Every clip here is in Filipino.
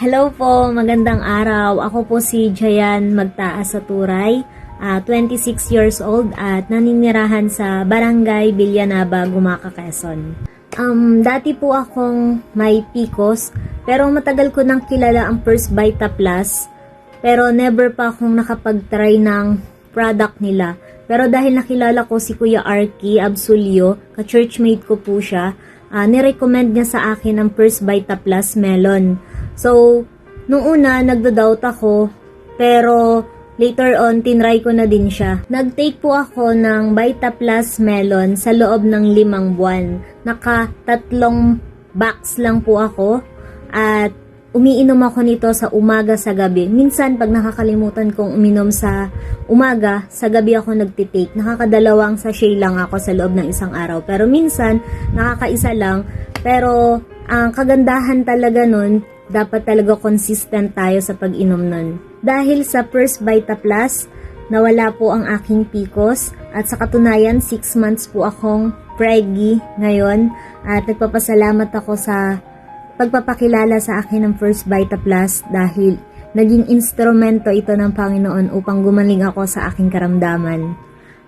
Hello po, magandang araw. Ako po si Jayan Magtaas sa Turay, 26 years old at naninirahan sa Barangay Villanaba, Gumaca, Quezon. Dati po akong may PCOS, pero matagal ko nang kilala ang First Vita Plus, pero never pa akong nakapag-try ng product nila. Pero dahil nakilala ko si Kuya Arky Absulio, ka-churchmate ko po siya, nirecommend niya sa akin ang First Vita Plus Melon. So, nung una, nagdo-doubt ako, pero later on, tinry ko na din siya. Nag-take po ako ng Vita Plus Melon sa loob ng 5 buwan. Naka-3 box lang po ako at umiinom ako nito sa umaga sa gabi. Minsan, pag nakakalimutan kong uminom sa umaga, sa gabi ako nagtitake. Nakakadalawang sachet lang ako sa loob ng isang araw. Pero minsan, nakakaisa lang. Pero ang kagandahan talaga nun, dapat talaga consistent tayo sa pag-inom nun. Dahil sa First Vita Plus, nawala po ang aking PCOS at sa katunayan 6 months po akong preggy ngayon at nagpapasalamat ako sa pagpapakilala sa akin ng First Vita Plus dahil naging instrumento ito ng Panginoon upang gumaling ako sa aking karamdaman.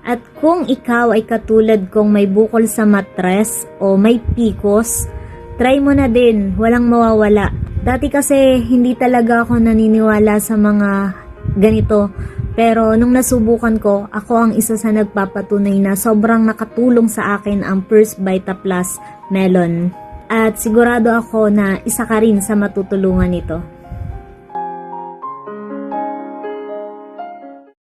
At kung ikaw ay katulad kong may bukol sa matres o may PCOS, try mo na din, walang mawawala. Dati kasi hindi talaga ako naniniwala sa mga ganito. Pero nung nasubukan ko, ako ang isa sa nagpapatunay na sobrang nakatulong sa akin ang First Vita Plus Melon. At sigurado ako na isa ka rin sa matutulungan nito.